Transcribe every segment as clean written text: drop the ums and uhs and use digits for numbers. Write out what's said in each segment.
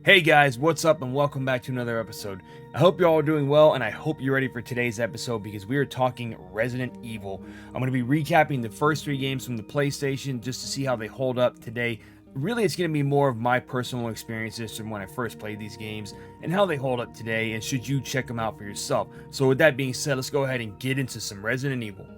Hey guys, what's up and welcome back to another episode. I hope you're all doing well and I hope you're ready for today's episode because we are talking Resident Evil. I'm going to be recapping the first 3 games from the PlayStation just to see how they hold up today. Really, it's going to be more of my personal experiences from when I first played these games and how they hold up today, and should you check them out for yourself. So with that being said, let's go ahead and get into some Resident Evil.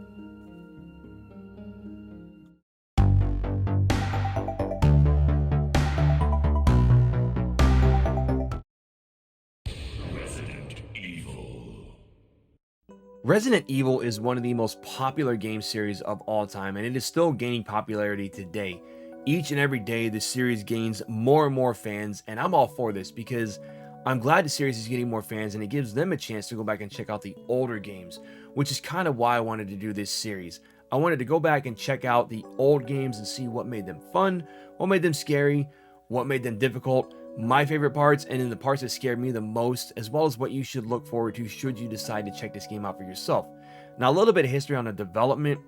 Resident Evil is one of the most popular game series of all time, and it is still gaining popularity today. Each and every day, the series gains more and more fans, and I'm all for this because I'm glad the series is getting more fans and it gives them a chance to go back and check out the older games, which is kind of why I wanted to do this series. I wanted to go back and check out the old games and see what made them fun, what made them scary, what made them difficult, my favorite parts, and then the parts that scared me the most, as well as what you should look forward to should you decide to check this game out for yourself. Now, a little bit of history on the development.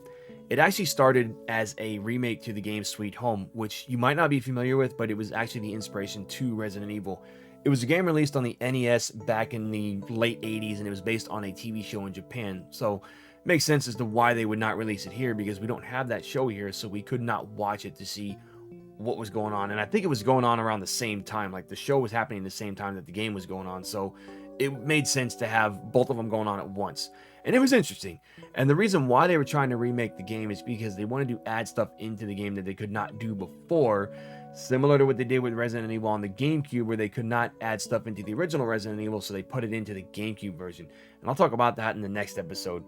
It actually started as a remake to the game Sweet Home, which you might not be familiar with, but it was actually the inspiration to Resident Evil. It was a game released on the NES back in the late 80s, and it was based on a TV show in Japan. So it makes sense as to why they would not release it here, because we don't have that show here, so we could not watch it to see what was going on. And I think it was going on around the same time, like the show was happening the same time that the game was going on, so it made sense to have both of them going on at once. And it was interesting. And the reason why they were trying to remake the game is because they wanted to add stuff into the game that they could not do before, similar to what they did with Resident Evil on the GameCube, where they could not add stuff into the original Resident Evil, so they put it into the GameCube version. And I'll talk about that in the next episode.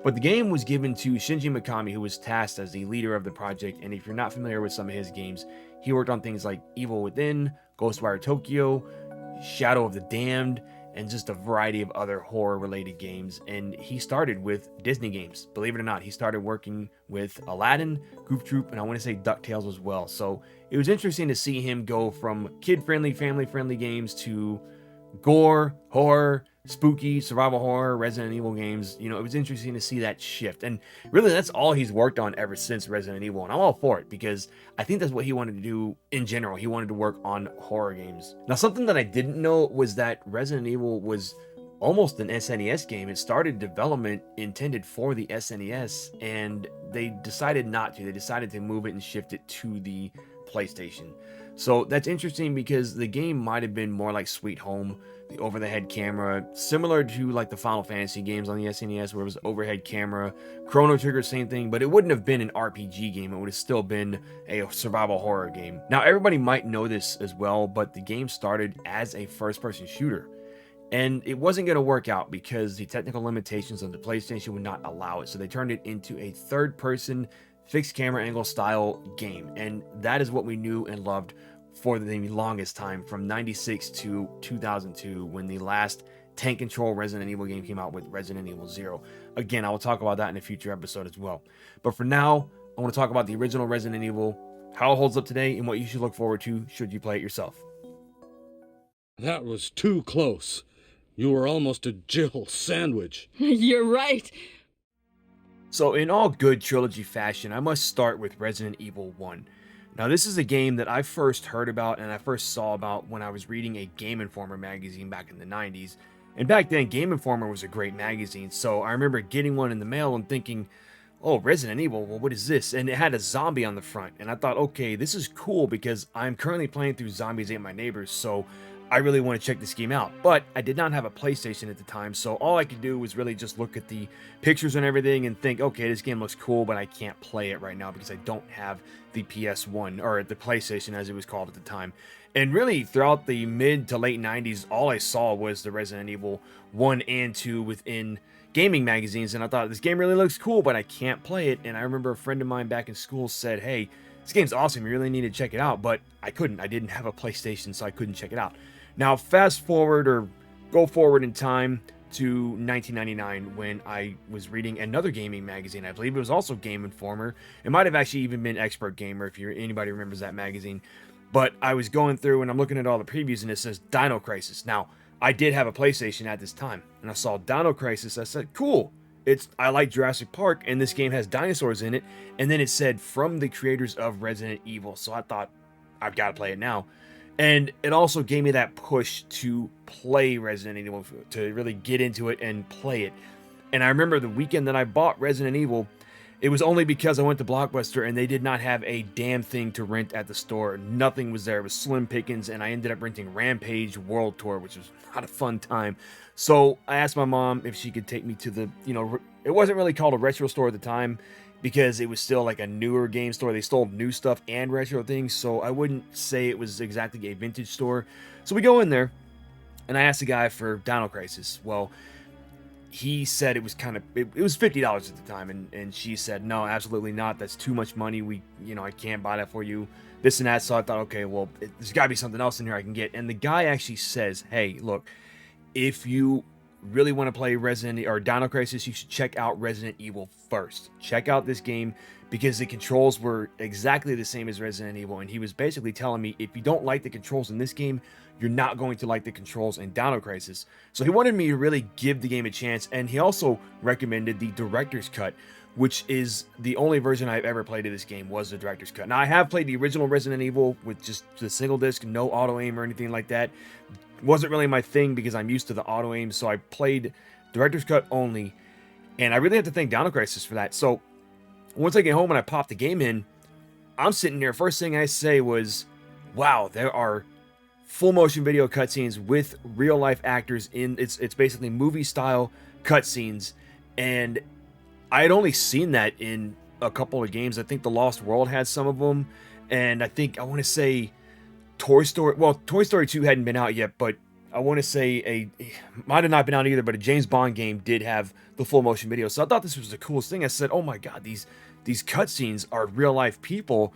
But the game was given to Shinji Mikami, who was tasked as the leader of the project, and if you're not familiar with some of his games, he worked on things like Evil Within, Ghostwire Tokyo, Shadow of the Damned, and just a variety of other horror-related games. And he started with Disney games. Believe it or not, he started working with Aladdin, Goof Troop, and I want to say DuckTales as well. So it was interesting to see him go from kid-friendly, family-friendly games to gore, horror, spooky, survival horror, Resident Evil games. You know, it was interesting to see that shift. And really, that's all he's worked on ever since Resident Evil. And I'm all for it because I think that's what he wanted to do in general. He wanted to work on horror games. Now, something that I didn't know was that Resident Evil was almost an SNES game. It started development intended for the SNES, and they decided not to. They decided to move it and shift it to the PlayStation. So that's interesting because the game might have been more like Sweet Home, the over-the-head camera, similar to like the Final Fantasy games on the SNES where it was overhead camera, Chrono Trigger, same thing, but it wouldn't have been an RPG game. It would have still been a survival horror game. Now, everybody might know this as well, but the game started as a first-person shooter. And it wasn't going to work out because the technical limitations of the PlayStation would not allow it. So they turned it into a third-person fixed camera angle style game, and that is what we knew and loved for the longest time, from 96 to 2002, when the last tank control Resident Evil game came out with Resident Evil 0. Again, I will talk about that in a future episode as well. But for now, I want to talk about the original Resident Evil, how it holds up today, and what you should look forward to should you play it yourself. That was too close. You were almost a Jill sandwich. You're right. So in all good trilogy fashion, I must start with Resident Evil 1. Now, this is a game that I first heard about and I first saw about when I was reading a Game Informer magazine back in the 90s. And back then, Game Informer was a great magazine, so I remember getting one in the mail and thinking, oh, Resident Evil, well, what is this? And it had a zombie on the front, and I thought, okay, this is cool because I'm currently playing through Zombies Ate My Neighbors, so I really want to check this game out. But I did not have a PlayStation at the time, so all I could do was really just look at the pictures and everything and think, okay, this game looks cool, but I can't play it right now because I don't have the PS1, or the PlayStation as it was called at the time. And really, throughout the mid to late 90s, all I saw was the Resident Evil 1 and 2 within gaming magazines, and I thought, this game really looks cool, but I can't play it. And I remember a friend of mine back in school said, hey, this game's awesome, you really need to check it out, but I couldn't. I didn't have a PlayStation, so I couldn't check it out. Now, fast forward, or go forward in time to 1999, when I was reading another gaming magazine. I believe it was also Game Informer. It might have actually even been Expert Gamer, if anybody remembers that magazine. But I was going through and I'm looking at all the previews, and it says Dino Crisis. Now, I did have a PlayStation at this time, and I saw Dino Crisis. I said, cool. I like Jurassic Park, and this game has dinosaurs in it. And then it said, from the creators of Resident Evil. So I thought, I've got to play it now. And it also gave me that push to play Resident Evil, to really get into it and play it. And I remember the weekend that I bought Resident Evil, it was only because I went to Blockbuster and they did not have a damn thing to rent at the store. Nothing was there. It was slim pickings, and I ended up renting Rampage World Tour, which was not a fun time. So I asked my mom if she could take me to the, it wasn't really called a retro store at the time because it was still like a newer game store. They sold new stuff and retro things, so I wouldn't say it was exactly a vintage store. So we go in there, and I asked the guy for Dino Crisis. Well, he said it was it was $50 at the time, and she said, no, absolutely not, that's too much money, I can't buy that for you, this and that. So I thought, okay, well, there's got to be something else in here I can get. And the guy actually says, hey, look, if you really want to play Resident or Dino Crisis, you should check out Resident Evil first. Check out this game because the controls were exactly the same as Resident Evil. And he was basically telling me, if you don't like the controls in this game, you're not going to like the controls in Dino Crisis. So he wanted me to really give the game a chance. And he also recommended the director's cut, which is the only version I've ever played of this game, was the director's cut. Now, I have played the original Resident Evil with just the single disc, no auto aim or anything like that. Wasn't really my thing because I'm used to the auto aim, so I played director's cut only, and I really have to thank Dino Crisis for that. So once I get home and I pop the game in, I'm sitting there, first thing I say was, wow, there are full motion video cutscenes with real life actors in it's basically movie style cutscenes, and I had only seen that in a couple of games. I think The Lost World had some of them, and I want to say Toy Story 2 hadn't been out yet, but I want to say might have not been out either, but a James Bond game did have the full motion video. So I thought this was the coolest thing. I said, oh my god, these cutscenes are real life people.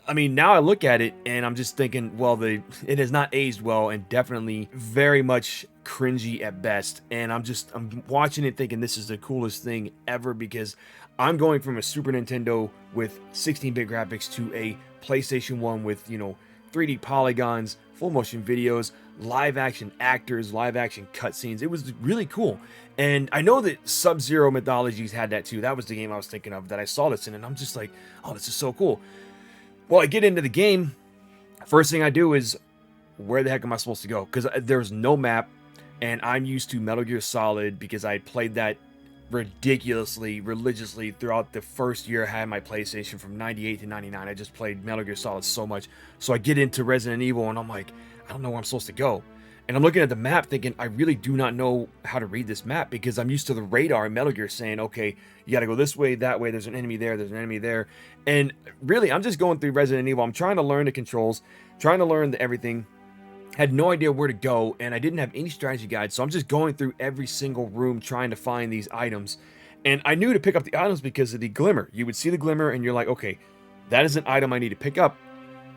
I mean, now I look at it and I'm just thinking, well, it has not aged well, and definitely very much cringy at best. And I'm watching it thinking this is the coolest thing ever, because I'm going from a Super Nintendo with 16-bit graphics to a PlayStation 1 with, 3D polygons, full motion videos, live action actors, live action cutscenes. It was really cool. And I know that Sub-Zero Mythologies had that too. That was the game I was thinking of that I saw this in, and I'm just like, oh, this is so cool. Well, I get into the game. First thing I do is, where the heck am I supposed to go? Because there's no map, and I'm used to Metal Gear Solid because I played that ridiculously, religiously throughout the first year I had my PlayStation from 98 to 99. I just played Metal Gear Solid so much. So I get into Resident Evil and I'm like, I don't know where I'm supposed to go. And I'm looking at the map thinking, I really do not know how to read this map, because I'm used to the radar in Metal Gear saying, okay, you got to go this way, that way, there's an enemy there, there's an enemy there. And really, I'm just going through Resident Evil. I'm trying to learn the controls, trying to learn everything. Had no idea where to go, and I didn't have any strategy guide, so I'm just going through every single room trying to find these items. And I knew to pick up the items because of the glimmer. You would see the glimmer and you're like, okay, that is an item I need to pick up.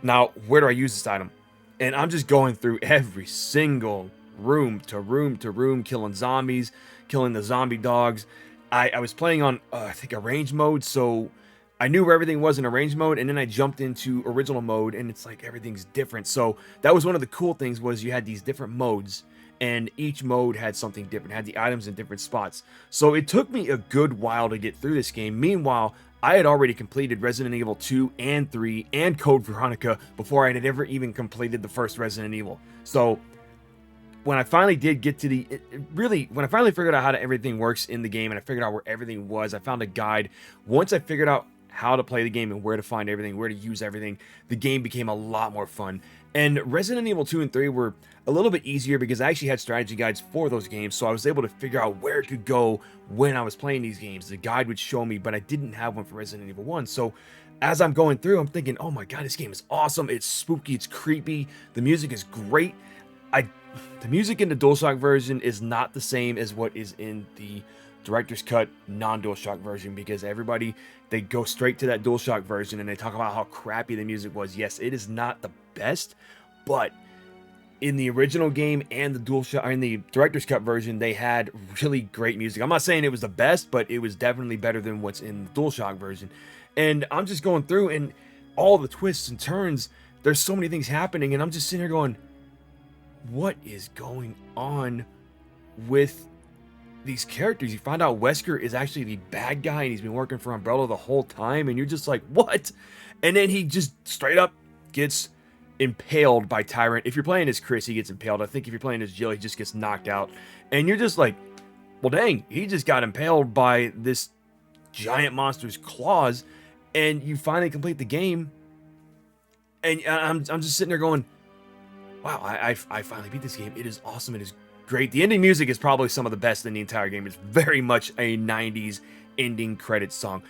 Now, where do I use this item? And I'm just going through every single room to room, killing zombies, killing the zombie dogs. I was playing on, I think, arrange mode, so I knew where everything was in arrange mode, and then I jumped into original mode, and it's like everything's different. So that was one of the cool things, was you had these different modes, and each mode had something different, had the items in different spots. So it took me a good while to get through this game. Meanwhile, I had already completed Resident Evil 2 and 3 and Code Veronica before I had ever even completed the first Resident Evil. So when I finally did get to when I finally figured out how everything works in the game, and I figured out where everything was, I found a guide. Once I figured out how to play the game and where to find everything, where to use everything, the game became a lot more fun. And Resident Evil 2 and 3 were a little bit easier because I actually had strategy guides for those games, so I was able to figure out where to go when I was playing these games. The guide would show me, but I didn't have one for Resident Evil 1. So as I'm going through, I'm thinking, oh my god, this game is awesome, it's spooky, it's creepy, the music is great. The music in the DualShock version is not the same as what is in the director's cut non-DualShock version, because they go straight to that DualShock version and they talk about how crappy the music was. Yes, it is not the best, but in the original game and the DualShock, in the director's cut version, they had really great music. I'm not saying it was the best, but it was definitely better than what's in the DualShock version. And I'm just going through, and all the twists and turns, there's so many things happening, and I'm just sitting here going, what is going on with these characters? You find out Wesker is actually the bad guy, and he's been working for Umbrella the whole time, and you're just like, what? And then he just straight up gets impaled by Tyrant. If you're playing as Chris, he gets impaled. I think if you're playing as Jill, he just gets knocked out. And you're just like, well, dang, he just got impaled by this giant monster's claws. And you finally complete the game. And I'm just sitting there going, wow, I finally beat this game. It is awesome. It is great. The ending music is probably some of the best in the entire game. It's very much a 90s ending credits song.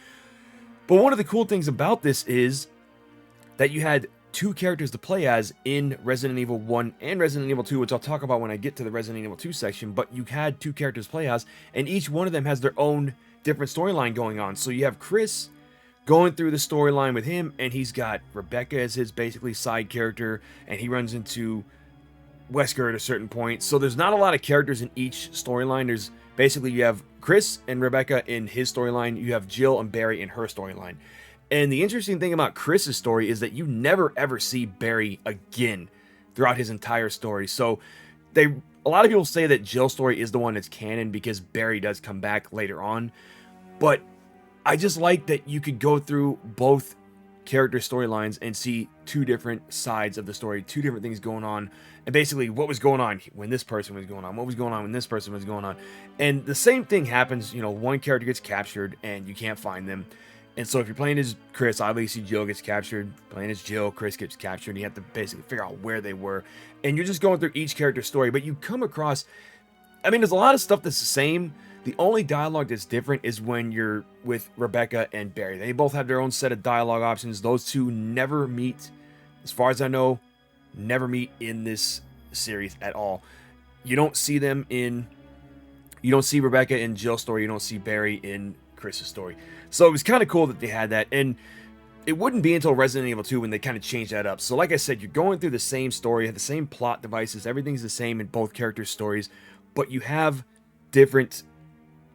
But one of the cool things about this is that you had two characters to play as in Resident Evil 1 and Resident Evil 2, which I'll talk about when I get to the Resident Evil 2 section, but you had two characters to play as, and each one of them has their own different storyline going on. So you have Chris going through the storyline with him, and he's got Rebecca as his basically side character, and he runs into Wesker at a certain point. So there's not a lot of characters in each storyline. There's basically, you have Chris and Rebecca in his storyline, you have Jill and Barry in her storyline. And the interesting thing about Chris's story is that you never ever see Barry again throughout his entire story. So a lot of people say that Jill's story is the one that's canon because Barry does come back later on. But I just like that you could go through both character storylines and see two different sides of the story, two different things going on, and basically what was going on when this person was going on, what was going on when this person was going on. And the same thing happens, one character gets captured and you can't find them. And so if you're playing as Chris, obviously Jill gets captured. Playing as Jill, Chris gets captured. And you have to basically figure out where they were. And you're just going through each character's story. But you come across, there's a lot of stuff that's the same. The only dialogue that's different is when you're with Rebecca and Barry. They both have their own set of dialogue options. Those two never meet, as far as I know, never meet in this series at all. You don't see Rebecca in Jill's story. You don't see Barry in Chris's story. So it was kind of cool that they had that, and it wouldn't be until Resident Evil 2 when they kind of changed that up. So like I said, you're going through the same story, have the same plot devices, everything's the same in both characters' stories, but you have different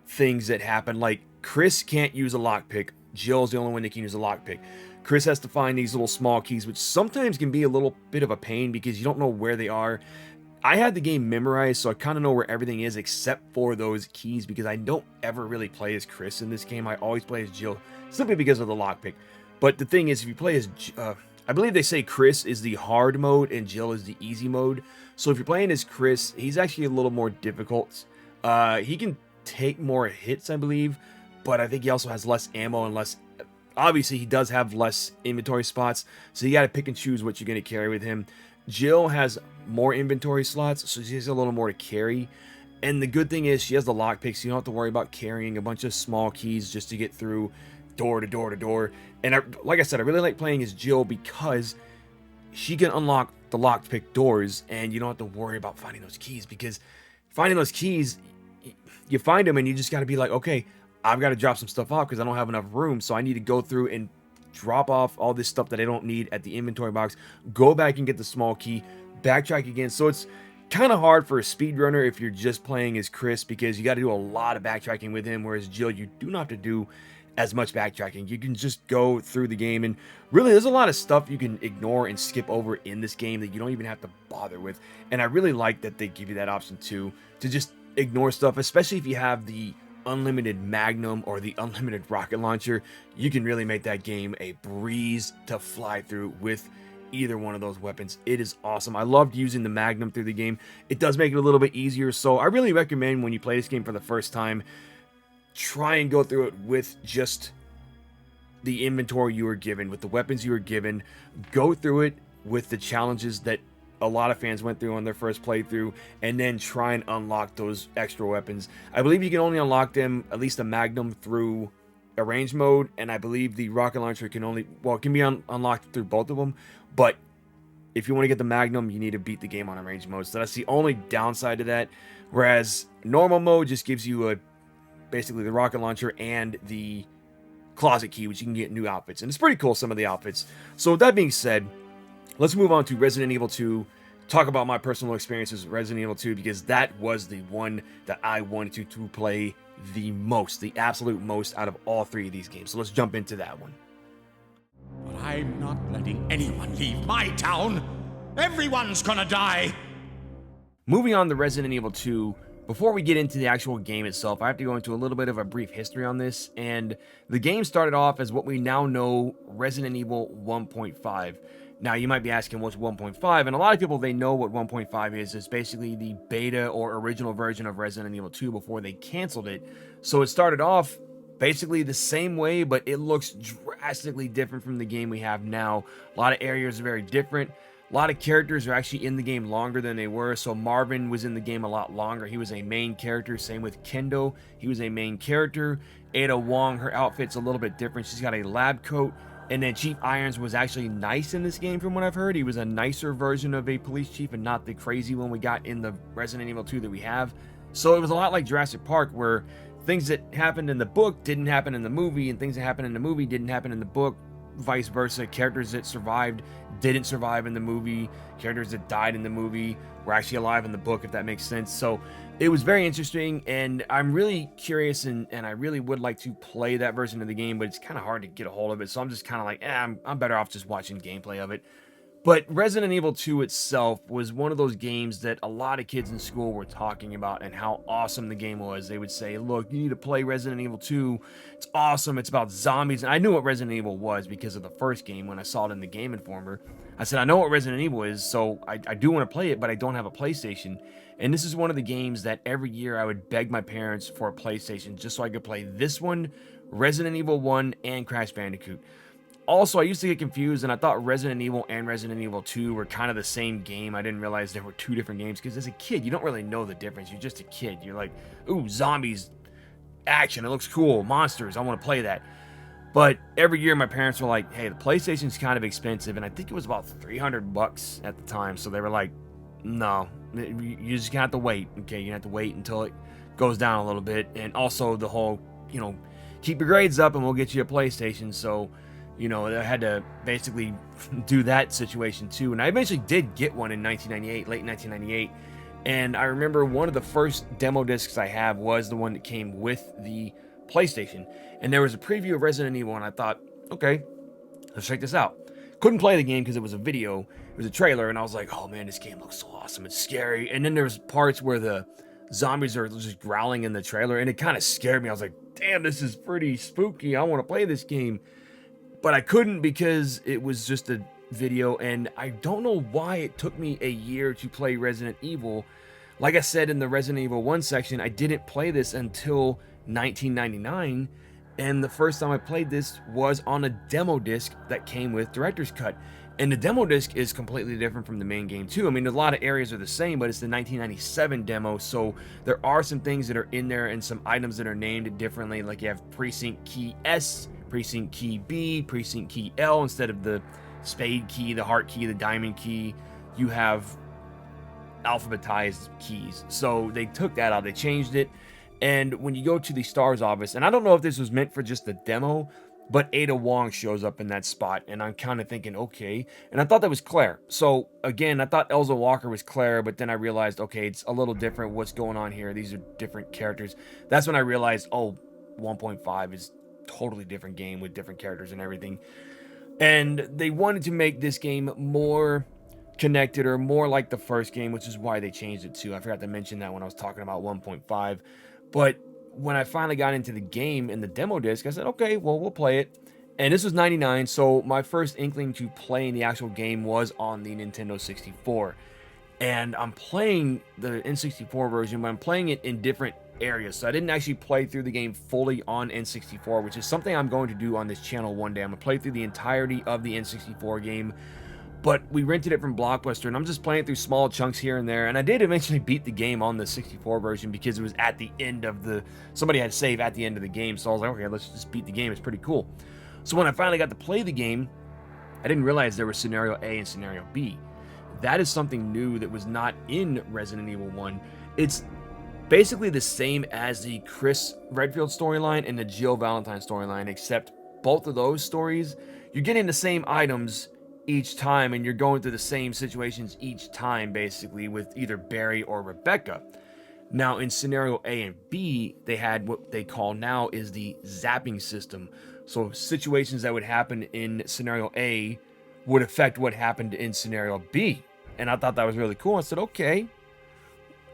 things that happen. Like Chris can't use a lockpick. Jill's the only one that can use a lockpick. Chris has to find these little small keys, which sometimes can be a little bit of a pain because you don't know where they are. I had the game memorized, so I kind of know where everything is except for those keys because I don't ever really play as Chris in this game. I always play as Jill simply because of the lockpick. But the thing is, if you play as, I believe they say Chris is the hard mode and Jill is the easy mode. So if you're playing as Chris, he's actually a little more difficult. He can take more hits, I believe, but I think he also has less ammo and less. Obviously, he does have less inventory spots, so you got to pick and choose what you're going to carry with him. Jill has more inventory slots, so she has a little more to carry. And the good thing is she has the lockpick, so you don't have to worry about carrying a bunch of small keys just to get through door to door to door. And like I said, I really like playing as Jill because she can unlock the lockpick doors, and you don't have to worry about finding those keys, because finding those keys, you find them and you just got to be like, okay, I've got to drop some stuff off because I don't have enough room, so I need to go through and drop off all this stuff that I don't need at the inventory box, go back and get the small key, backtrack again. So it's kind of hard for a speedrunner if you're just playing as Chris, because you got to do a lot of backtracking with him, whereas Jill, you do not have to do as much backtracking. You can just go through the game, and really there's a lot of stuff you can ignore and skip over in this game that you don't even have to bother with. And I really like that they give you that option too, to just ignore stuff, especially if you have the unlimited Magnum or the unlimited rocket launcher. You can really make that game a breeze to fly through with either one of those weapons. It is awesome. I loved using the Magnum through the game. It does make it a little bit easier, so I really recommend when you play this game for the first time, try and go through it with just the inventory you were given, with the weapons you were given. Go through it with the challenges that a lot of fans went through on their first playthrough, and then try and unlock those extra weapons. I believe you can only unlock them, at least the Magnum, through arrange mode, and I believe the rocket launcher can only, well, it can be unlocked through both of them, but if you want to get the Magnum, you need to beat the game on arrange mode. So that's the only downside to that, whereas normal mode just gives you basically the rocket launcher and the closet key, which you can get new outfits, and it's pretty cool, some of the outfits. So with that being said, let's move on to Resident Evil 2, talk about my personal experiences with Resident Evil 2, because that was the one that I wanted to play the most, the absolute most out of all three of these games. So let's jump into that one. But I'm not letting anyone leave my town. Everyone's gonna die. Moving on to Resident Evil 2, before we get into the actual game itself, I have to go into a little bit of a brief history on this. And the game started off as what we now know Resident Evil 1.5. Now, you might be asking what's 1.5, and a lot of people, they know what 1.5 is. It's basically the beta or original version of Resident Evil 2 before they canceled it. So it started off basically the same way, but it looks drastically different from the game we have now. A lot of areas are very different. A lot of characters are actually in the game longer than they were. So Marvin was in the game a lot longer. He was a main character. Same with Kendo. He was a main character. Ada Wong, her outfit's a little bit different. She's got a lab coat. And then Chief Irons was actually nice in this game from what I've heard. He was a nicer version of a police chief and not the crazy one we got in the Resident Evil 2 that we have. So it was a lot like Jurassic Park, where things that happened in the book didn't happen in the movie, and things that happened in the movie didn't happen in the book, vice versa. Characters that survived didn't survive in the movie. Characters that died in the movie were actually alive in the book, if that makes sense. So it was very interesting, and I'm really curious, and I really would like to play that version of the game, but it's kind of hard to get a hold of it. So I'm just kind of like, I'm better off just watching gameplay of it. But Resident Evil 2 itself was one of those games that a lot of kids in school were talking about and how awesome the game was. They would say, look, you need to play Resident Evil 2. It's awesome. It's about zombies. And I knew what Resident Evil was because of the first game when I saw it in the Game Informer. I said, I know what Resident Evil is, so I do want to play it, but I don't have a PlayStation. And this is one of the games that every year I would beg my parents for a PlayStation just so I could play this one, Resident Evil 1, and Crash Bandicoot. Also, I used to get confused, and I thought Resident Evil and Resident Evil 2 were kind of the same game. I didn't realize there were two different games, because as a kid, you don't really know the difference. You're just a kid. You're like, ooh, zombies, action, it looks cool, monsters, I want to play that. But every year, my parents were like, hey, the PlayStation's kind of expensive, and I think it was about $300 at the time. So they were like, no, you just gonna have to wait. Okay, you have to wait until it goes down a little bit. And also the whole, keep your grades up and we'll get you a PlayStation. So I had to basically do that situation too. And I eventually did get one in 1998, late 1998. And I remember one of the first demo discs I have was the one that came with the PlayStation. And there was a preview of Resident Evil, and I thought, okay, let's check this out. Couldn't play the game because it was a video. It was a trailer, and I was like, oh man, this game looks so awesome. It's scary. And then there's parts where the zombies are just growling in the trailer, and it kind of scared me. I was like, damn, this is pretty spooky. I want to play this game. But I couldn't because it was just a video, and I don't know why it took me a year to play Resident Evil. Like I said in the Resident Evil 1 section, I didn't play this until 1999, and the first time I played this was on a demo disc that came with Director's Cut. And the demo disc is completely different from the main game too. I mean, a lot of areas are the same, but it's the 1997 demo, so there are some things that are in there and some items that are named differently. Like you have Precinct Key S, Precinct Key B, Precinct Key L instead of the Spade Key, the Heart Key, the Diamond Key. You have alphabetized keys. So they took that out, they changed it. And when you go to the STARS office, and I don't know if this was meant for just the demo, but Ada Wong shows up in that spot, and I'm kind of thinking, okay. And I thought that was Claire. So again, I thought Elza Walker was Claire, but then I realized, okay, it's a little different. What's going on here? These are different characters. That's when I realized, oh, 1.5 is totally different game with different characters and everything. And they wanted to make this game more connected or more like the first game, which is why they changed it too. I forgot to mention that when I was talking about 1.5. But when I finally got into the game in the demo disc, I said, okay, well, we'll play it. And this was 99, so my first inkling to playing the actual game was on the Nintendo 64. And I'm playing the N64 version, but I'm playing it in different areas. So I didn't actually play through the game fully on N64, which is something I'm going to do on this channel one day. I'm going to play through the entirety of the N64 game. But we rented it from Blockbuster, and I'm just playing through small chunks here and there. And I did eventually beat the game on the 64 version because it was at the end of the... Somebody had save at the end of the game, so I was like, okay, let's just beat the game. It's pretty cool. So when I finally got to play the game, I didn't realize there was Scenario A and Scenario B. That is something new that was not in Resident Evil 1. It's basically the same as the Chris Redfield storyline and the Jill Valentine storyline, except both of those stories, you're getting the same items each time, and you're going through the same situations each time, basically, with either Barry or Rebecca. Now, in Scenario A and B, they had what they call now is the zapping system. So situations that would happen in Scenario A would affect what happened in Scenario B. And I thought that was really cool. I said, okay,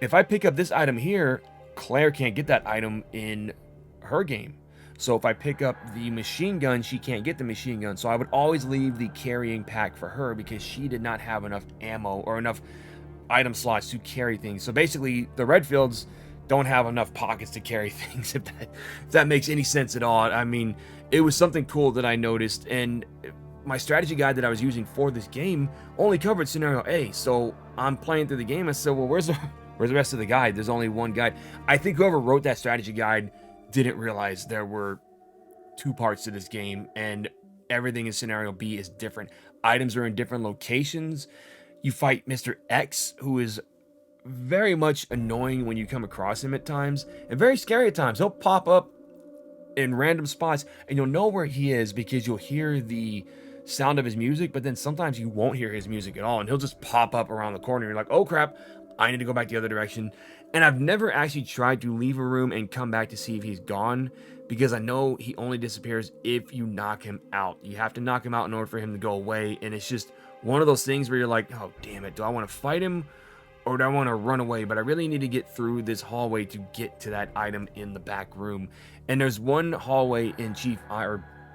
if I pick up this item here, Claire can't get that item in her game. So if I pick up the machine gun, she can't get the machine gun. So I would always leave the carrying pack for her because she did not have enough ammo or enough item slots to carry things. So basically, the Redfields don't have enough pockets to carry things, if that makes any sense at all. I mean, it was something cool that I noticed, and my strategy guide that I was using for this game only covered scenario A. So I'm playing through the game. I said, well, where's the rest of the guide? There's only one guide. I think whoever wrote that strategy guide didn't realize there were 2 parts to this game, and everything in scenario B is different. Items are in different locations. You fight Mr. X, who is very much annoying when you come across him at times, and very scary at times. He'll pop up in random spots, and you'll know where he is because you'll hear the sound of his music, but then sometimes you won't hear his music at all, and he'll just pop up around the corner. You're like, oh crap, I need to go back the other direction. And I've never actually tried to leave a room and come back to see if he's gone, because I know he only disappears if you knock him out. You have to knock him out in order for him to go away, and it's just one of those things where you're like, oh damn it, do I want to fight him or do I want to run away? But I really need to get through this hallway to get to that item in the back room. And there's one hallway in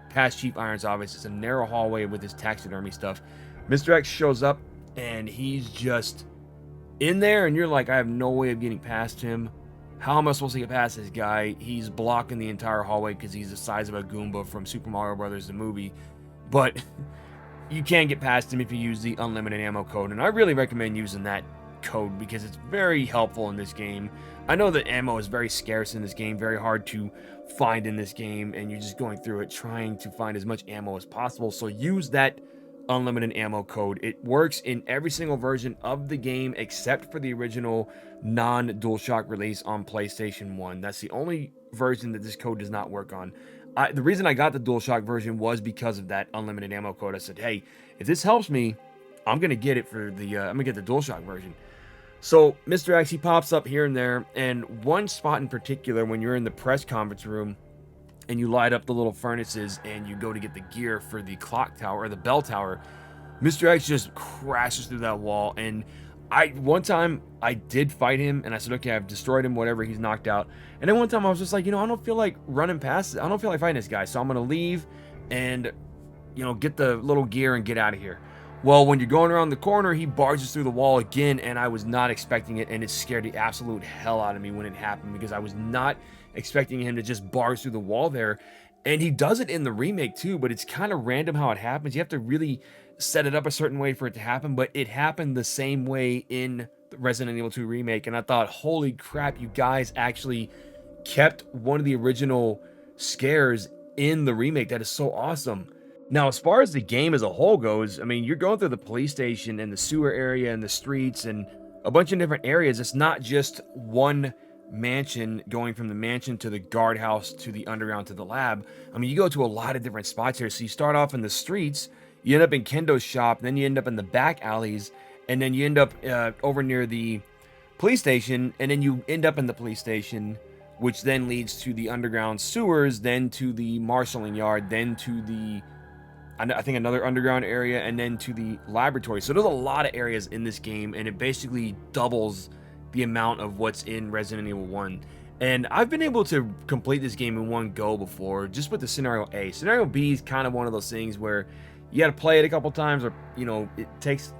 past Chief Iron's office. It's a narrow hallway with his taxidermy stuff. Mr. X shows up and he's just in there, and you're like, I have no way of getting past him. How am I supposed to get past this guy? He's blocking the entire hallway because he's the size of a Goomba from Super Mario Brothers, the movie. But you can get past him if you use the unlimited ammo code, and I really recommend using that code because it's very helpful in this game. I know that ammo is very scarce in this game, very hard to find in this game, and you're just going through it trying to find as much ammo as possible. So use that unlimited ammo code. It works in every single version of the game except for the original non-DualShock release on PlayStation 1. That's the only version that this code does not work on. The reason I got the DualShock version was because of that unlimited ammo code. I said, hey, if this helps me, I'm gonna get it for the I'm gonna get the DualShock version. So Mr. X, he pops up here and there, and one spot in particular, when you're in the press conference room and you light up the little furnaces and you go to get the gear for the clock tower or the bell tower, Mr. X just crashes through that wall. And one time I did fight him and I said, okay, I've destroyed him, whatever, he's knocked out. And then one time I was just like, I don't feel like running past it. I don't feel like fighting this guy, so I'm gonna leave and get the little gear and get out of here. Well, when you're going around the corner, he barges through the wall again, and I was not expecting it, and it scared the absolute hell out of me when it happened because I was not expecting him to just barge through the wall there. And he does it in the remake too, but it's kind of random how it happens. You have to really set it up a certain way for it to happen, but it happened the same way in the Resident Evil 2 remake, and I thought, holy crap, you guys actually kept one of the original scares in the remake. That is so awesome. Now, as far as the game as a whole goes, I mean, you're going through the police station and the sewer area and the streets and a bunch of different areas. It's not just one mansion, going from the mansion to the guardhouse to the underground to the lab. I mean, you go to a lot of different spots here. So you start off in the streets, you end up in Kendo's shop, then you end up in the back alleys, and then you end up over near the police station, and then you end up in the police station, which then leads to the underground sewers, then to the marshalling yard, then to the I think another underground area, and then to the laboratory. So there's a lot of areas in this game, and it basically doubles the amount of what's in Resident Evil 1. And I've been able to complete this game in one go before, just with the scenario A. Scenario B is kind of one of those things where you got to play it a couple times, or it takes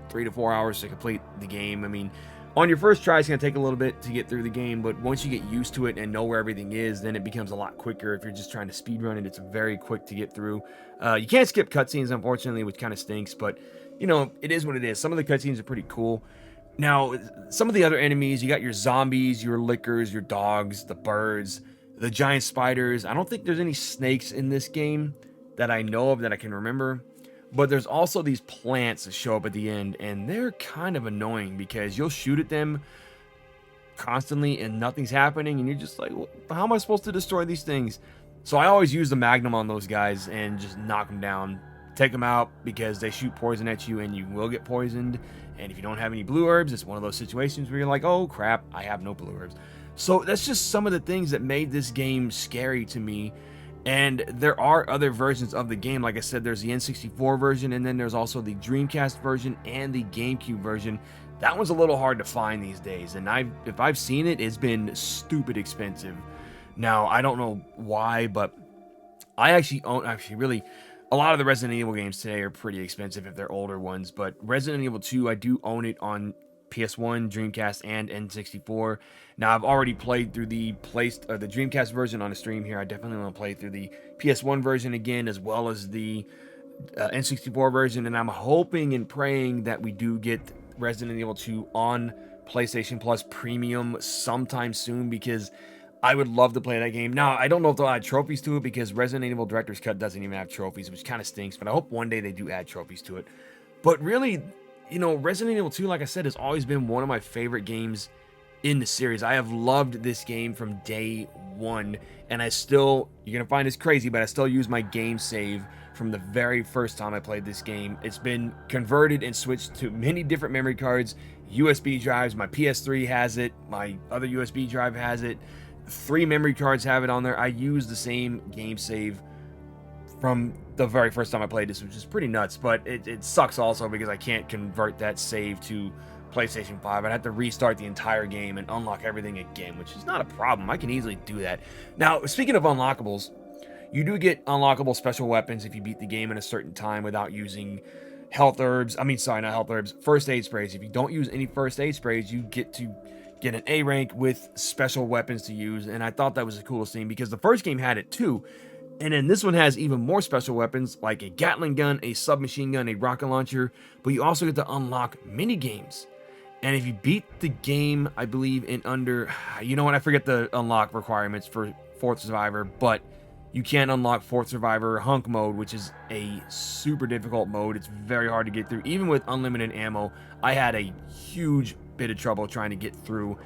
3 to 4 hours to complete the game. I mean, on your first try, it's going to take a little bit to get through the game, but once you get used to it and know where everything is, then it becomes a lot quicker. If you're just trying to speedrun it, it's very quick to get through. You can't skip cutscenes, unfortunately, which kind of stinks, but, it is what it is. Some of the cutscenes are pretty cool. Now, some of the other enemies, you got your zombies, your lickers, your dogs, the birds, the giant spiders. I don't think there's any snakes in this game that I know of that I can remember. But there's also these plants that show up at the end, and they're kind of annoying because you'll shoot at them constantly and nothing's happening, and you're just like, how am I supposed to destroy these things? So I always use the Magnum on those guys and just knock them down, take them out, because they shoot poison at you and you will get poisoned. And if you don't have any blue herbs, it's one of those situations where you're like, oh crap, I have no blue herbs. So that's just some of the things that made this game scary to me. And there are other versions of the game. Like I said, there's the N64 version, and then there's also the Dreamcast version and the GameCube version. That one's a little hard to find these days, and if I've seen it, it's been stupid expensive. Now, I don't know why, but I actually own, really, a lot of the Resident Evil games today are pretty expensive if they're older ones, but Resident Evil 2, I do own it on PS1, Dreamcast, and N64. Now, I've already played through the Dreamcast version on a stream here. I definitely want to play through the PS1 version again, as well as the N64 version, and I'm hoping and praying that we do get Resident Evil 2 on PlayStation Plus Premium sometime soon, because I would love to play that game. Now, I don't know if they'll add trophies to it, because Resident Evil Director's Cut doesn't even have trophies, which kind of stinks, but I hope one day they do add trophies to it. But really, you know, Resident Evil 2, like I said, has always been one of my favorite games in the series. I have loved this game from day one, and I still, you're gonna find this crazy, but I still use my game save from the very first time I played this game. It's been converted and switched to many different memory cards, USB drives. My PS3 has it, my other USB drive has it, 3 memory cards have it on there. I use the same game save from the very first time I played this, which is pretty nuts, but it sucks also because I can't convert that save to PlayStation 5. I'd have to restart the entire game and unlock everything again, which is not a problem. I can easily do that. Now, speaking of unlockables, you do get unlockable special weapons if you beat the game in a certain time without using health herbs. I mean, sorry, not health herbs, first aid sprays. If you don't use any first aid sprays, you get an A rank with special weapons to use, and I thought that was the coolest thing because the first game had it too. And then this one has even more special weapons like a Gatling gun, a submachine gun, a rocket launcher, but you also get to unlock mini games. And if you beat the game, I believe in under, you know what, I forget the unlock requirements for Fourth Survivor, but you can unlock Fourth Survivor Hunk mode, which is a super difficult mode. It's very hard to get through. Even with unlimited ammo, I had a huge bit of trouble trying to get through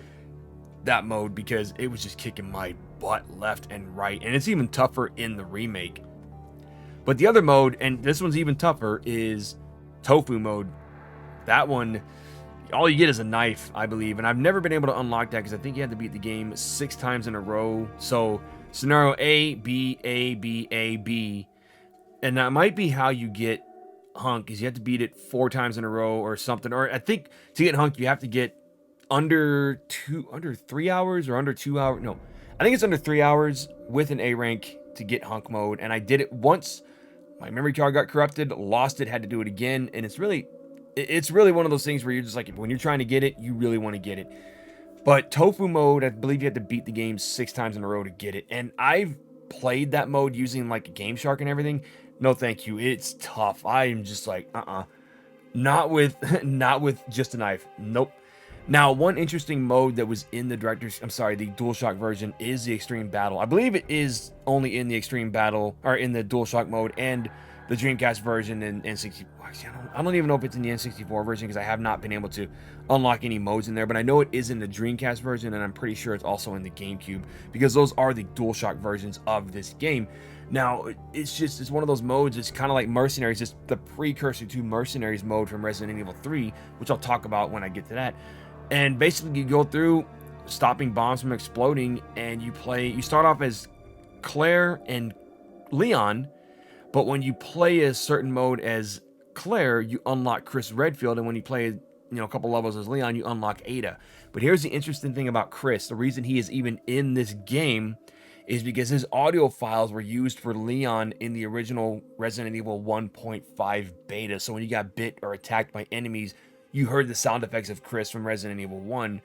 that mode because it was just kicking my butt left and right. And it's even tougher in the remake. But the other mode, and this one's even tougher, is Tofu mode. That one, all you get is a knife, I believe. And I've never been able to unlock that because I think you had to beat the game 6 times in a row. So scenario A, B, A, B, A, B. And that might be how you get Hunk, is you have to beat it 4 times in a row or something. Or I think to get Hunk, you have to get under 3 hours or under 2 hours. No, I think it's under 3 hours with an A rank to get Hunk mode. And I did it once. My memory card got corrupted, lost it, had to do it again. And it's really one of those things where you're just like, when you're trying to get it, you really want to get it. But Tofu mode, I believe you have to beat the game 6 times in a row to get it. And I've played that mode using like a Game Shark and everything. No, thank you. It's tough. I am just like, not with just a knife. Nope. Now, one interesting mode that was in the the DualShock version is the Extreme Battle. I believe it is only in the Extreme Battle, or in the DualShock mode, and the Dreamcast version and N64. I don't even know if it's in the N64 version because I have not been able to unlock any modes in there, but I know it is in the Dreamcast version, and I'm pretty sure it's also in the GameCube because those are the DualShock versions of this game. Now, it's one of those modes. It's kind of like Mercenaries, just the precursor to Mercenaries mode from Resident Evil 3, which I'll talk about when I get to that. And basically, you go through stopping bombs from exploding, and you start off as Claire and Leon, but when you play a certain mode as Claire, you unlock Chris Redfield, and when you play a couple levels as Leon, you unlock Ada. But here's the interesting thing about Chris. The reason he is even in this game is because his audio files were used for Leon in the original Resident Evil 1.5 beta. So when you got bit or attacked by enemies, you heard the sound effects of Chris from Resident Evil 1.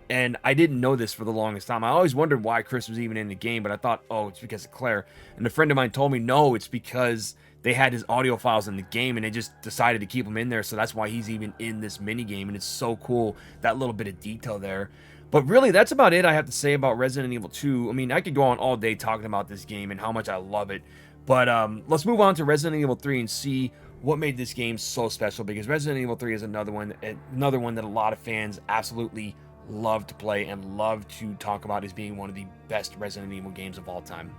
And I didn't know this for the longest time. I always wondered why Chris was even in the game, but I thought, oh, it's because of Claire. And a friend of mine told me, no, it's because they had his audio files in the game and they just decided to keep him in there. So that's why he's even in this mini game. And it's so cool, that little bit of detail there. But really, that's about it I have to say about Resident Evil 2. I mean, I could go on all day talking about this game and how much I love it. But let's move on to Resident Evil 3 and see what made this game so special, because Resident Evil 3 is another one that a lot of fans absolutely love to play and love to talk about as being one of the best Resident Evil games of all time.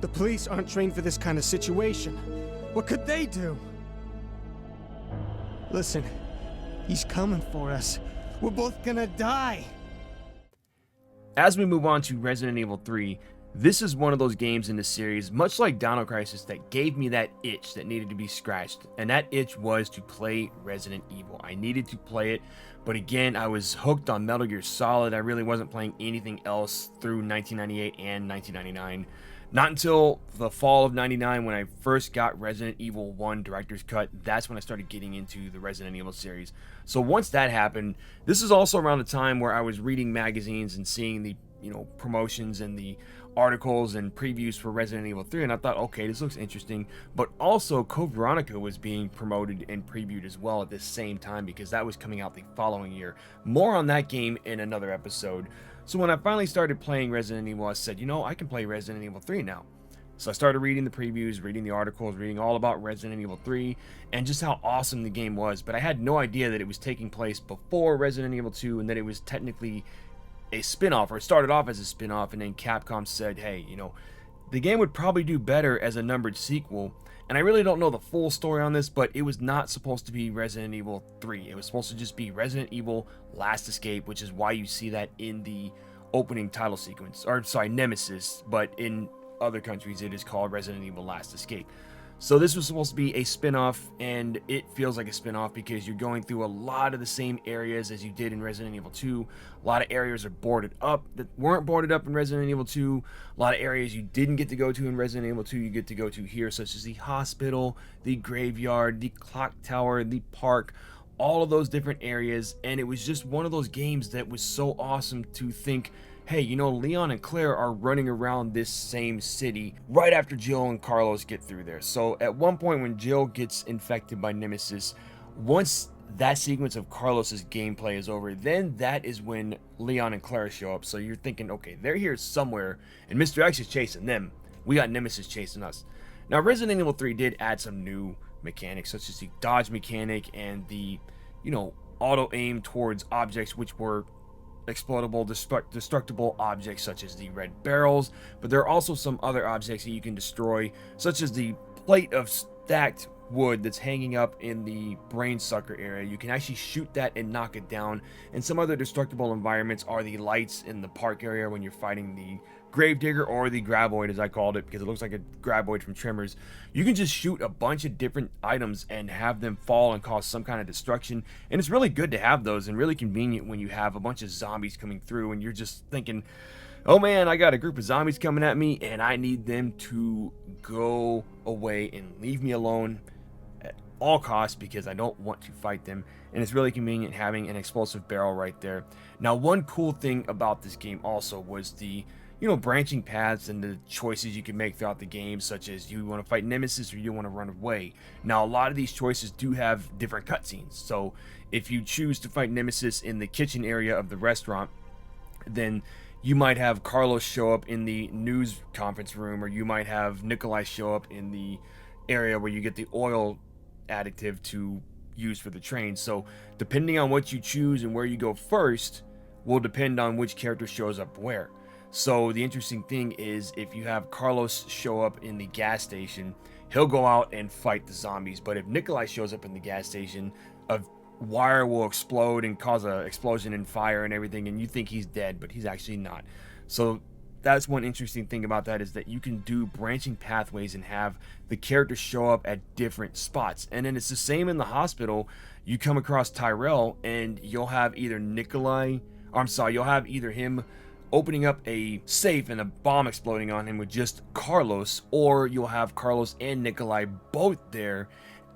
The police aren't trained for this kind of situation. What could they do? Listen, he's coming for us. We're both gonna die. As we move on to Resident Evil 3, This is one of those games in the series, much like Dino Crisis, that gave me that itch that needed to be scratched. And that itch was to play Resident Evil. I needed to play it, but again, I was hooked on Metal Gear Solid. I really wasn't playing anything else through 1998 and 1999. Not until the fall of 99 when I first got Resident Evil 1 Director's Cut, that's when I started getting into the Resident Evil series. So once that happened, this is also around the time where I was reading magazines and seeing the promotions and the articles and previews for Resident Evil 3, and I thought, okay, this looks interesting. But also Code Veronica was being promoted and previewed as well at the same time, because that was coming out the following year. More on that game in another episode. So when I finally started playing Resident Evil, I said, I can play Resident Evil 3 now. So I started reading the previews, reading the articles, reading all about Resident Evil 3, and just how awesome the game was. But I had no idea that it was taking place before Resident Evil 2, and that it was technically a spin-off, or it started off as a spin-off, and then Capcom said, hey, the game would probably do better as a numbered sequel. And I really don't know the full story on this, but it was not supposed to be Resident Evil 3. It was supposed to just be Resident Evil Last Escape, which is why you see that in the opening title sequence, or sorry, Nemesis, but in other countries it is called Resident Evil Last Escape. So this was supposed to be a spin-off, and it feels like a spin-off because you're going through a lot of the same areas as you did in Resident Evil 2. A lot of areas are boarded up that weren't boarded up in Resident Evil 2. A lot of areas you didn't get to go to in Resident Evil 2 you get to go to here, such as the hospital, the graveyard, the clock tower, the park, all of those different areas. And it was just one of those games that was so awesome to think, hey, Leon and Claire are running around this same city right after Jill and Carlos get through there. So at one point when Jill gets infected by Nemesis, once that sequence of Carlos's gameplay is over, then that is when Leon and Claire show up. So you're thinking, okay, they're here somewhere, and Mr. X is chasing them. We got Nemesis chasing us. Now, Resident Evil 3 did add some new mechanics, such as the dodge mechanic and the, auto aim towards objects, which were explodable, destructible objects such as the red barrels. But there are also some other objects that you can destroy, such as the plate of stacked wood that's hanging up in the brain sucker area. You can actually shoot that and knock it down. And some other destructible environments are the lights in the park area when you're fighting the gravedigger, or the graboid as I called it, because it looks like a graboid from Tremors. You can just shoot a bunch of different items and have them fall and cause some kind of destruction. And it's really good to have those, and really convenient when you have a bunch of zombies coming through and you're just thinking, oh man, I got a group of zombies coming at me and I need them to go away and leave me alone at all costs because I don't want to fight them. And it's really convenient having an explosive barrel right there. Now, one cool thing about this game also was the branching paths and the choices you can make throughout the game, such as you want to fight Nemesis or you want to run away. Now, a lot of these choices do have different cutscenes. So if you choose to fight Nemesis in the kitchen area of the restaurant, then you might have Carlos show up in the news conference room, or you might have Nikolai show up in the area where you get the oil additive to use for the train. So depending on what you choose and where you go first will depend on which character shows up where. So the interesting thing is, if you have Carlos show up in the gas station, he'll go out and fight the zombies. But if Nikolai shows up in the gas station, a wire will explode and cause an explosion and fire and everything, and you think he's dead, but he's actually not. So that's one interesting thing about that, is that you can do branching pathways and have the characters show up at different spots. And then it's the same in the hospital. You come across Tyrell and you'll have either you'll have either him opening up a safe and a bomb exploding on him with just Carlos, or you'll have Carlos and Nikolai both there,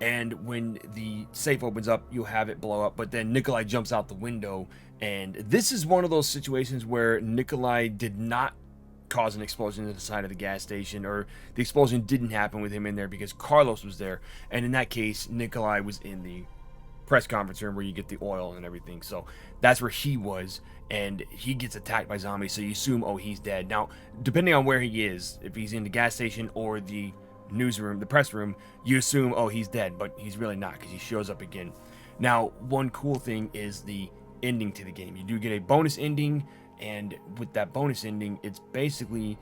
and when the safe opens up, you'll have it blow up, but then Nikolai jumps out the window. And this is one of those situations where Nikolai did not cause an explosion at the side of the gas station, or the explosion didn't happen with him in there because Carlos was there. And in that case, Nikolai was in the press conference room where you get the oil and everything. So that's where he was, and he gets attacked by zombies, so you assume, oh, he's dead. Now, depending on where he is, if he's in the gas station or the newsroom, the press room, you assume, oh, he's dead, but he's really not, because he shows up again. Now, one cool thing is the ending to the game. You do get a bonus ending, and with that bonus ending, it's basically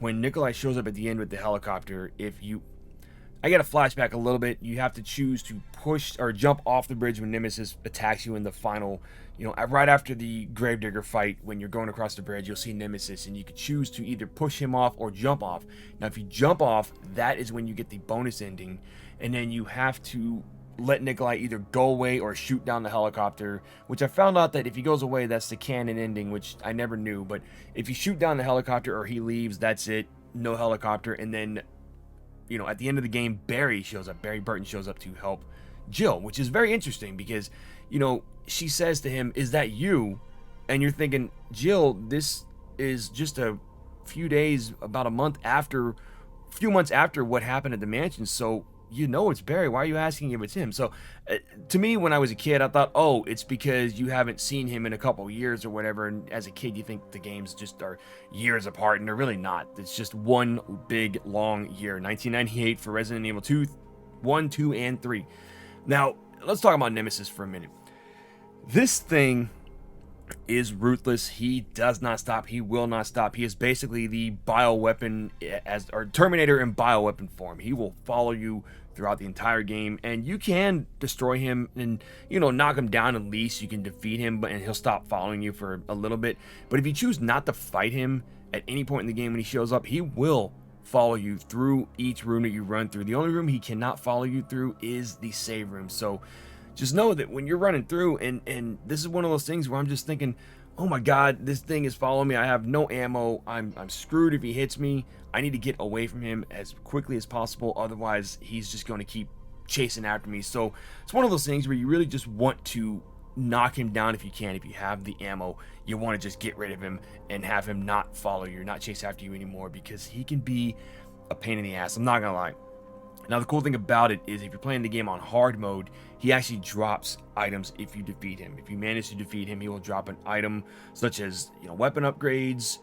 when Nikolai shows up at the end with the helicopter. I get a flashback a little bit. You have to choose to push or jump off the bridge when Nemesis attacks you in the final, right after the Gravedigger fight. When you're going across the bridge, you'll see Nemesis, and you can choose to either push him off or jump off. Now, if you jump off, that is when you get the bonus ending, and then you have to let Nikolai either go away or shoot down the helicopter, which I found out that if he goes away, that's the canon ending, which I never knew. But if you shoot down the helicopter or he leaves, that's it. No helicopter. And then, at the end of the game, Barry Burton shows up to help Jill, which is very interesting because, she says to him, "Is that you?" And you're thinking, Jill, this is just a few months after what happened at the mansion. So, it's Barry. Why are you asking if it's him? So, to me, when I was a kid, I thought, oh, it's because you haven't seen him in a couple years or whatever. And as a kid, you think the games just are years apart, and they're really not. It's just one big, long year. 1998 for Resident Evil 2, 1, 2, and 3. Now, let's talk about Nemesis for a minute. This thing is ruthless. He does not stop. He will not stop. He is basically the bioweapon or Terminator in bioweapon form. He will follow you throughout the entire game, and you can destroy him and knock him down. At least you can defeat him, and he'll stop following you for a little bit. But if you choose not to fight him at any point in the game when he shows up, he will follow you through each room that you run through. The only room he cannot follow you through is the save room. So just know that when you're running through, and this is one of those things where I'm just thinking, oh my god, this thing is following me. I have no ammo. I'm screwed if he hits me. I need to get away from him as quickly as possible. Otherwise, he's just going to keep chasing after me. So it's one of those things where you really just want to knock him down if you can. If you have the ammo, you want to just get rid of him and have him not follow you, not chase after you anymore, because he can be a pain in the ass. I'm not going to lie. Now, the cool thing about it is if you're playing the game on hard mode, he actually drops items if you defeat him. If you manage to defeat him, he will drop an item such as, weapon upgrades,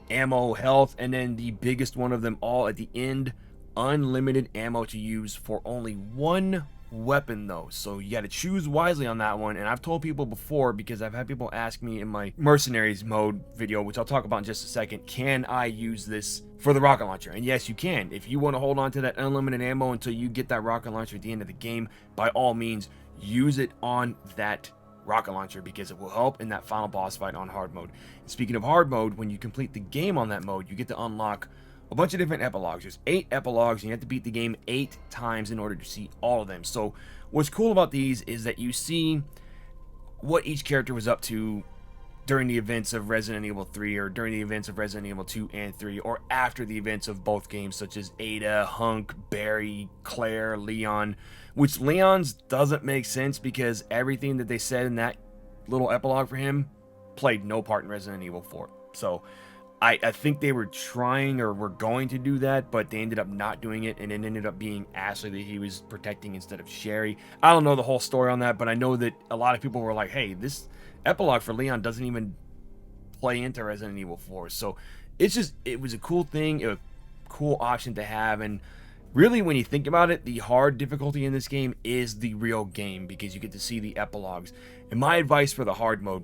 ammo, health, and then the biggest one of them all at the end, unlimited ammo to use for only one weapon though. So you got to choose wisely on that one. And I've told people before, because I've had people ask me in my mercenaries mode video, which I'll talk about in just a second, can I use this for the rocket launcher? And yes, you can. If you want to hold on to that unlimited ammo until you get that rocket launcher at the end of the game, by all means use it on that rocket launcher, because it will help in that final boss fight on hard mode. And speaking of hard mode, when you complete the game on that mode, you get to unlock a bunch of different epilogues. There's 8 epilogues, and you have to beat the game 8 times in order to see all of them. So what's cool about these is that you see what each character was up to during the events of Resident Evil 3, or during the events of Resident Evil 2 and 3, or after the events of both games, such as Ada, Hunk, Barry, Claire, Leon, which Leon's doesn't make sense because everything that they said in that little epilogue for him played no part in Resident Evil 4. So I think they were trying or were going to do that, but they ended up not doing it, and it ended up being Ashley that he was protecting instead of Sherry. I don't know the whole story on that, but I know that a lot of people were like, hey, this epilogue for Leon doesn't even play into Resident Evil 4. So it was a cool thing, a cool option to have. And really, when you think about it, the hard difficulty in this game is the real game, because you get to see the epilogues. And my advice for the hard mode,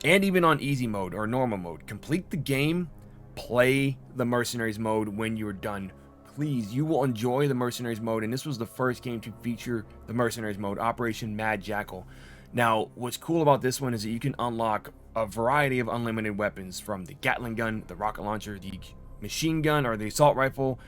and even on easy mode or normal mode, complete the game, play the mercenaries mode when you're done. Please, you will enjoy the mercenaries mode, and this was the first game to feature the mercenaries mode, Operation Mad Jackal. Now, what's cool about this one is that you can unlock a variety of unlimited weapons, from the Gatling gun, the rocket launcher, the machine gun, or the assault rifle,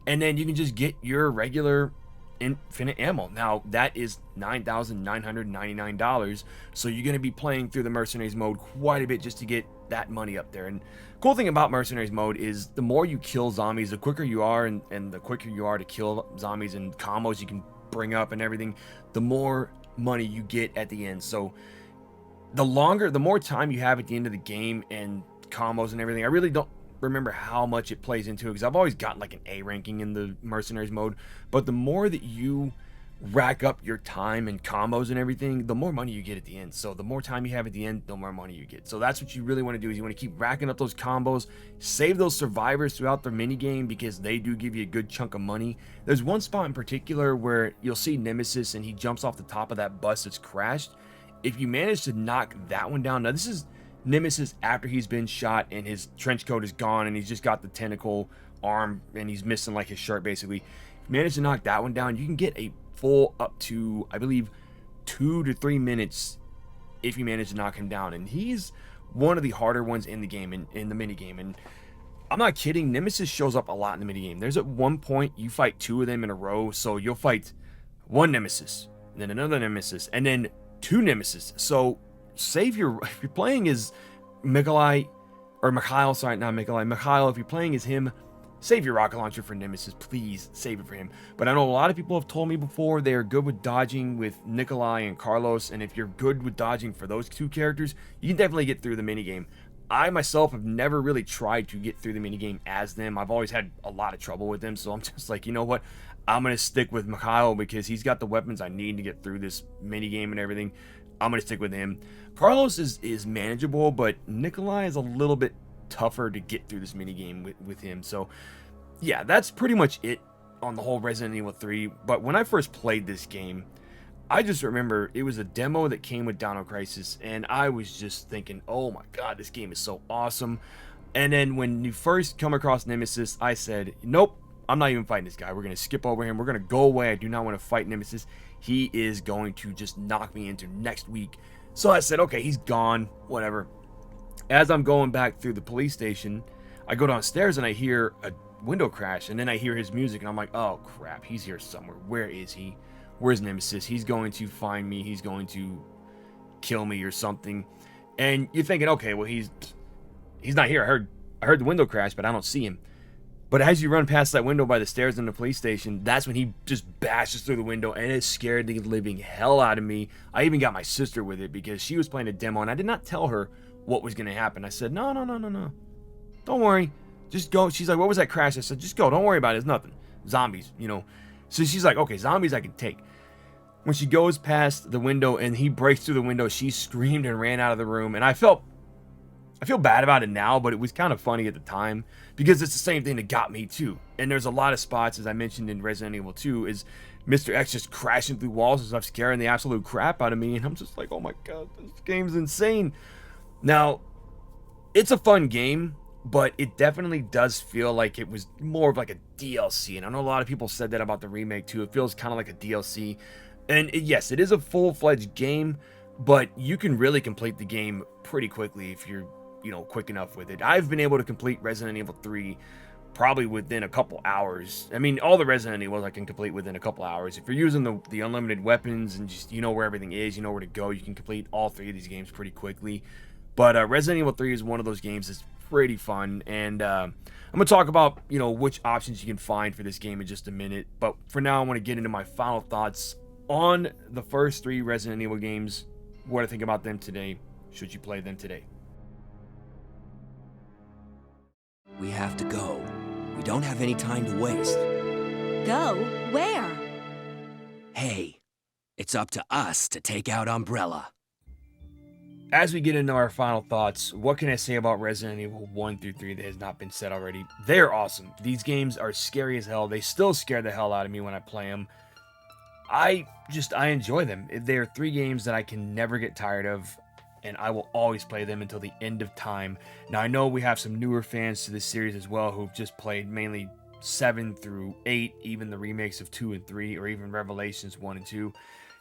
and then you can just get your regular infinite ammo. Now, that is $9,999, so you're going to be playing through the mercenaries mode quite a bit just to get that money up there. And cool thing about mercenaries mode is the more you kill zombies, the quicker you are, and the quicker you are to kill zombies and combos you can bring up and everything, the more money you get at the end. So the more time you have at the end of the game and combos and everything, I really don't remember how much it plays into it, because I've always got like an A ranking in the mercenaries mode, but the more that you rack up your time and combos and everything, the more money you get at the end. So the more time you have at the end, the more money you get. So that's what you really want to do, is you want to keep racking up those combos, save those survivors throughout the mini game, because they do give you a good chunk of money. There's one spot in particular where you'll see Nemesis and he jumps off the top of that bus that's crashed. If you manage to knock that one down, now this is Nemesis after he's been shot and his trench coat is gone and he's just got the tentacle arm and he's missing like his shirt basically. manage to knock that one down, you can get a full up to, I believe, 2 to 3 minutes if you manage to knock him down. And he's one of the harder ones in the game, in the mini game. And I'm not kidding, Nemesis shows up a lot in the mini game. There's at one point you fight 2 of them in a row, so you'll fight one Nemesis, and then another Nemesis, and then 2 Nemesis. So if you're playing as Mikhail, sorry, not Mikhail, if you're playing as him, save your rocket launcher for Nemesis, please save it for him. But I know a lot of people have told me before they're good with dodging with Nikolai and Carlos, and if you're good with dodging for those 2 characters, you can definitely get through the minigame. I myself have never really tried to get through the minigame as them. I've always had a lot of trouble with them, so I'm just like, you know what? I'm going to stick with Mikhail because he's got the weapons I need to get through this minigame and everything. I'm going to stick with him. Carlos is manageable, but Nikolai is a little bit tougher to get through this minigame with him. So, yeah, that's pretty much it on the whole Resident Evil 3. But when I first played this game, I just remember it was a demo that came with Dino Crisis, and I was just thinking, oh my god, this game is so awesome. And then when you first come across Nemesis, I said, nope, I'm not even fighting this guy. We're going to skip over him. We're going to go away. I do not want to fight Nemesis. He is going to just knock me into next week. So I said, okay, he's gone, whatever. As I'm going back through the police station, I go downstairs and I hear a window crash, and then I hear his music, and I'm like, oh crap, he's here somewhere. Where is he? Where's Nemesis? He's going to find me. He's going to kill me or something. And you're thinking, okay, well, he's not here. I heard the window crash, but I don't see him. But as you run past that window by the stairs in the police station, that's when he just bashes through the window, and it scared the living hell out of me. I even got my sister with it because she was playing a demo, and I did not tell her what was going to happen. I said, no. Don't worry. Just go. She's like, what was that crash? I said, just go. Don't worry about it. It's nothing. Zombies, you know. So she's like, okay, zombies I can take. When she goes past the window and he breaks through the window, she screamed and ran out of the room. And I feel bad about it now, but it was kind of funny at the time because it's the same thing that got me too. And there's a lot of spots, as I mentioned in Resident Evil 2, is Mr. X just crashing through walls and stuff, scaring the absolute crap out of me. And I'm just like, oh my god, this game's insane. Now, it's a fun game, but it definitely does feel like it was more of like a DLC. And I know a lot of people said that about the remake too. It feels kind of like a DLC. And yes, it is a full-fledged game, but you can really complete the game pretty quickly if you're, quick enough with it. I've been able to complete Resident Evil 3 probably within a couple hours. I mean, all the Resident Evils I can complete within a couple hours. If you're using the unlimited weapons and just you know where everything is, you know where to go, you can complete all 3 of these games pretty quickly. But Resident Evil 3 is one of those games that's pretty fun, and I'm going to talk about, which options you can find for this game in just a minute. But for now, I want to get into my final thoughts on the first 3 Resident Evil games, what I think about them today, should you play them today. We have to go. We don't have any time to waste. Go? Where? Hey, it's up to us to take out Umbrella. As we get into our final thoughts, what can I say about Resident Evil 1 through 3 that has not been said already? They're awesome. These games are scary as hell. They still scare the hell out of me when I play them. I enjoy them. They are 3 games that I can never get tired of, and I will always play them until the end of time. Now, I know we have some newer fans to this series as well who've just played mainly 7 through 8, even the remakes of 2 and 3, or even Revelations 1 and 2.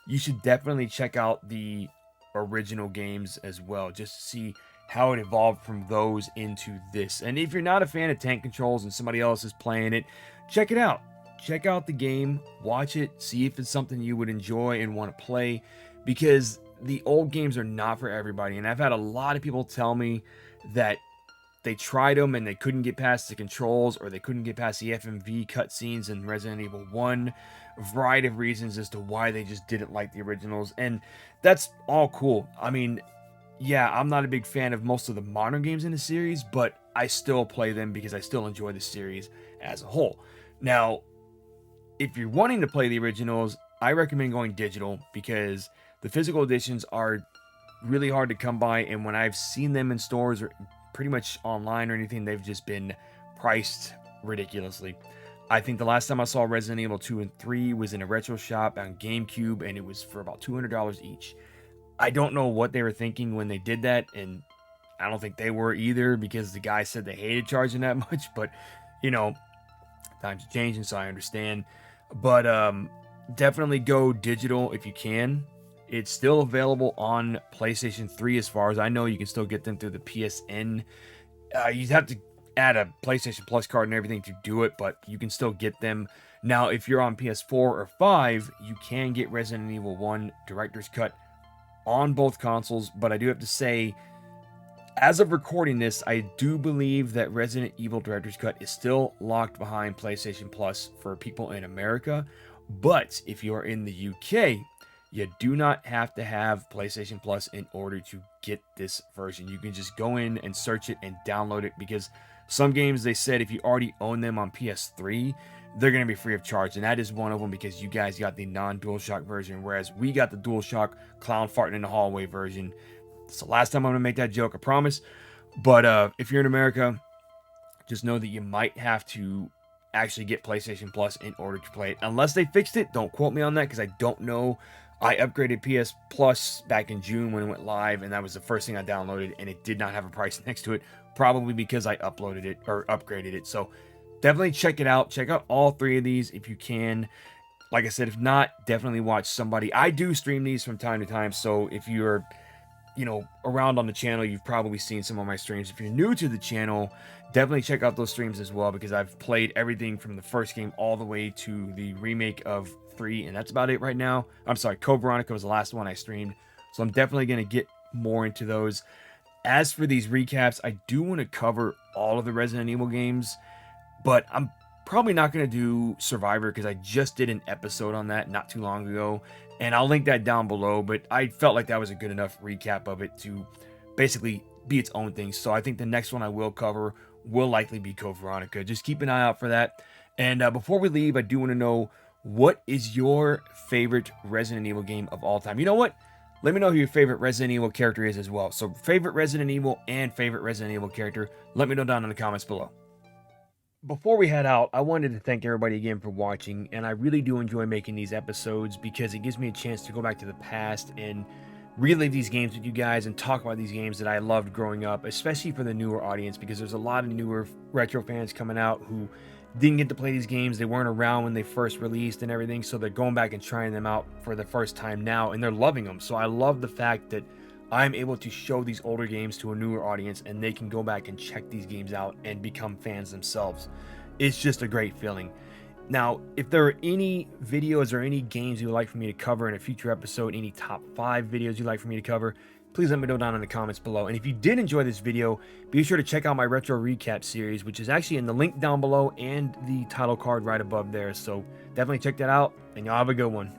You should definitely check out the original games as well, just to see how it evolved from those into this. And if you're not a fan of tank controls and somebody else is playing it, check it out. Check out the game, watch it, see if it's something you would enjoy and want to play, because the old games are not for everybody. And I've had a lot of people tell me that they tried them and they couldn't get past the controls, or they couldn't get past the FMV cutscenes in Resident Evil 1. A variety of reasons as to why they just didn't like the originals, and that's all cool. I mean, yeah, I'm not a big fan of most of the modern games in the series, but I still play them because I still enjoy the series as a whole. Now, if you're wanting to play the originals, I recommend going digital, because the physical editions are really hard to come by, and when I've seen them in stores or pretty much online or anything, they've just been priced ridiculously. I think the last time I saw Resident Evil 2 and 3 was in a retro shop on GameCube, and it was for about $200 each. I don't know what they were thinking when they did that, and I don't think they were either, because the guy said they hated charging that much, but, times are changing, so I understand. But definitely go digital if you can. It's still available on PlayStation 3 as far as I know. You can still get them through the PSN. You'd have to add a PlayStation Plus card and everything to do it, but you can still get them. Now, if you're on PS4 or 5, you can get Resident Evil 1 Director's Cut on both consoles, but I do have to say, as of recording this, I do believe that Resident Evil Director's Cut is still locked behind PlayStation Plus for people in America, but if you are in the UK, you do not have to have PlayStation Plus in order to get this version. You can just go in and search it and download it, because some games, they said if you already own them on PS3, they're going to be free of charge, and that is one of them, because you guys got the non-DualShock version, whereas we got the DualShock clown farting in the hallway version. It's the last time I'm going to make that joke, I promise. But if you're in America, just know that you might have to actually get PlayStation Plus in order to play it. Unless they fixed it, don't quote me on that, because I don't know. I upgraded PS Plus back in June when it went live, and that was the first thing I downloaded, and it did not have a price next to it, probably because I uploaded it or upgraded it. So definitely check it out. Check out all three of these if you can. Like I said, if not, definitely watch somebody. I do stream these from time to time, so if you're around on the channel, you've probably seen some of my streams. If you're new to the channel, definitely check out those streams as well, because I've played everything from the first game all the way to the remake of 3, and that's about it right now. I'm sorry, Code Veronica was the last one I streamed, so I'm definitely going to get more into those. As for these recaps, I do want to cover all of the Resident Evil games, but I'm probably not going to do Survivor, because I just did an episode on that not too long ago, and I'll link that down below. But I felt like that was a good enough recap of it to basically be its own thing. So I think the next one I will cover will likely be Code Veronica. Just keep an eye out for that. And before we leave, I do want to know, what is your favorite Resident Evil game of all time? You know what? Let me know who your favorite Resident Evil character is as well. So favorite Resident Evil and favorite Resident Evil character, let me know down in the comments below. Before we head out, I wanted to thank everybody again for watching, and I really do enjoy making these episodes because it gives me a chance to go back to the past and relive these games with you guys and talk about these games that I loved growing up, especially for the newer audience, because there's a lot of newer retro fans coming out who didn't get to play these games. They weren't around when they first released and everything, so they're going back and trying them out for the first time now, and they're loving them. So I love the fact that I'm able to show these older games to a newer audience, and they can go back and check these games out and become fans themselves. It's just a great feeling. Now, if there are any videos or any games you would like for me to cover in a future episode, any top 5 videos you'd like for me to cover, please let me know down in the comments below. And if you did enjoy this video, be sure to check out my retro recap series, which is actually in the link down below and the title card right above there. So definitely check that out, and y'all have a good one.